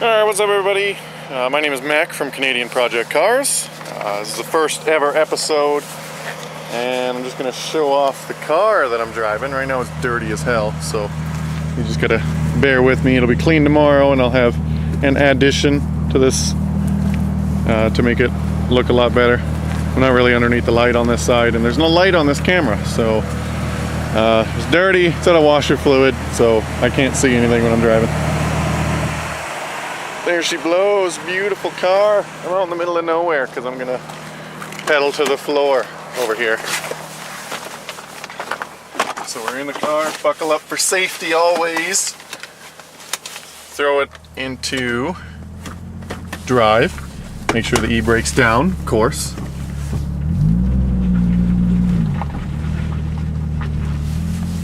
Alright, what's up everybody? My name is Mac from Canadian Project Cars. This is the first ever episode, and I'm just going to show off the car that I'm driving. Right now it's dirty as hell, so you just gotta bear with me. It'll be clean tomorrow, and I'll have an addition to this to make it look a lot better. I'm not really underneath the light on this side, and there's no light on this camera, so it's dirty. It's out of washer fluid, so I can't see anything when I'm driving. There she blows, beautiful car. I'm out in the middle of nowhere because I'm gonna pedal to the floor over here. So we're in the car, buckle up for safety always. Throw it into drive. Make sure the e-brake's down, of course.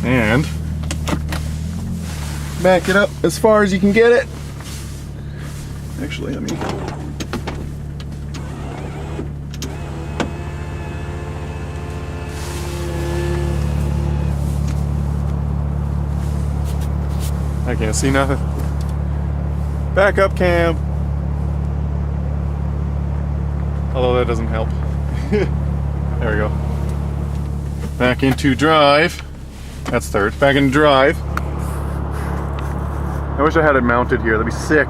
And back it up as far as you can get it. Actually, let me... I can't see nothing. Back up cam. Although that doesn't help. There we go. Back into drive. That's third. Back into drive. I wish I had it mounted here. That'd be sick.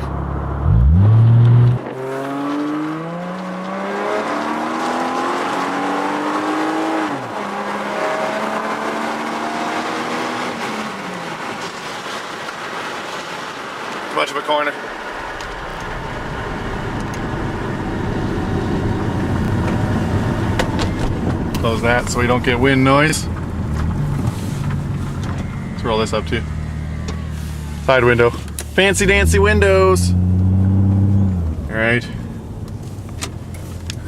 Much of a corner. Close that so we don't get wind noise. Let's roll this up too. Side window. Fancy dancy windows. Alright.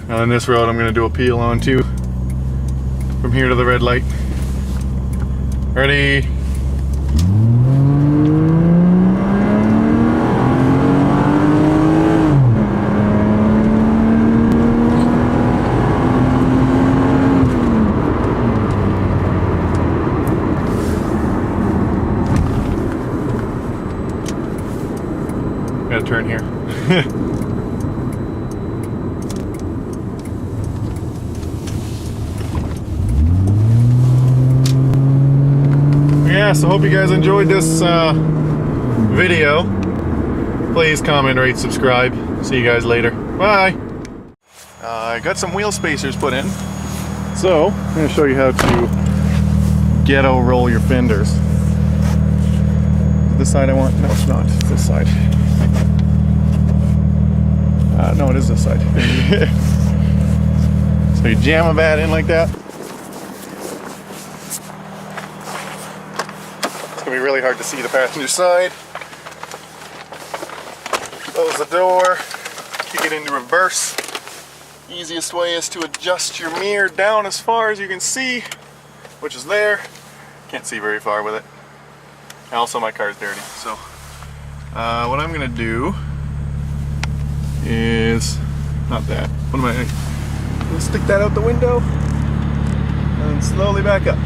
Now on this road I'm going to do a peel on too. From here to the red light. Ready? Gotta turn here. Yeah, so hope you guys enjoyed this video. Please comment, rate, subscribe. See you guys later. Bye. I got some wheel spacers put in. So, I'm going to show you how to ghetto roll your fenders. Is it this side I want? No, it's not. It's this side. No, it is this side. So you jam a bat in like that. It's going to be really hard to see the passenger side. Close the door. Kick it into reverse. Easiest way is to adjust your mirror down as far as you can see, which is there. Can't see very far with it. And also my car's dirty. So what I'm going to do is not that. What am I? I'm gonna stick that out the window and slowly back up.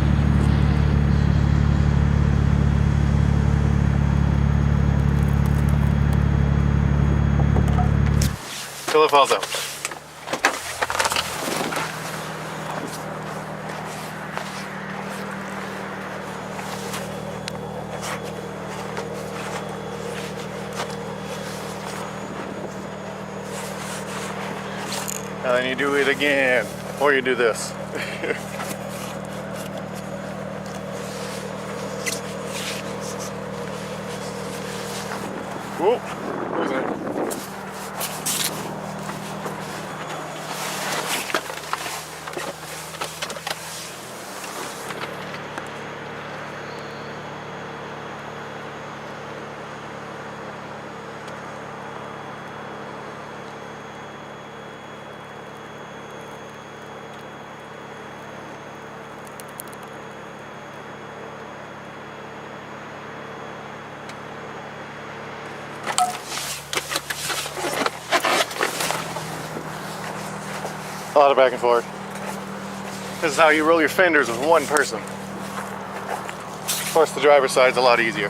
Till it falls out. And then you do it again, or you do this. Whoa, losing it. A lot of back and forth. This is how you roll your fenders with one person. Of course, the driver's side's a lot easier,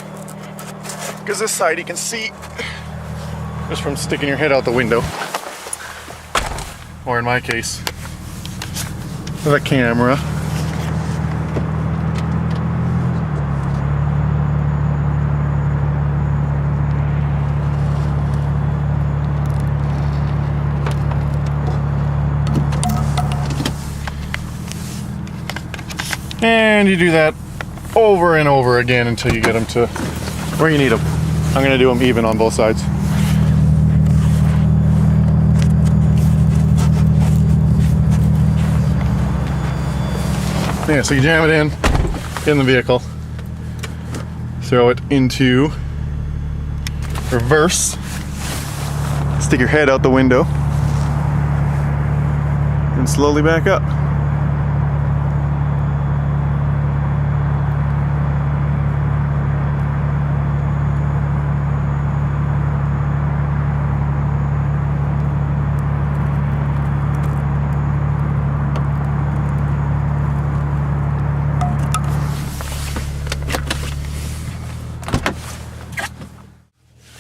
because this side you can see just from sticking your head out the window. Or in my case, the camera. And you do that over and over again until you get them to where you need them. I'm going to do them even on both sides. Yeah, so you jam it in the vehicle, throw it into reverse, stick your head out the window, and slowly back up.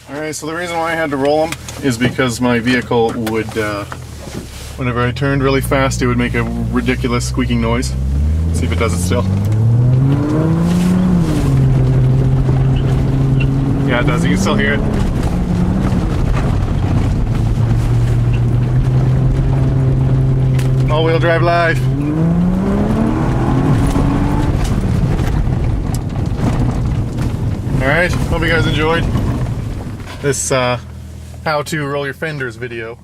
Alright, so the reason why I had to roll them is because my vehicle would, whenever I turned really fast, it would make a ridiculous squeaking noise. Let's see if it does it still. Yeah, it does. You can still hear it. All-wheel drive live. Alright, hope you guys enjoyed this how to roll your fenders video.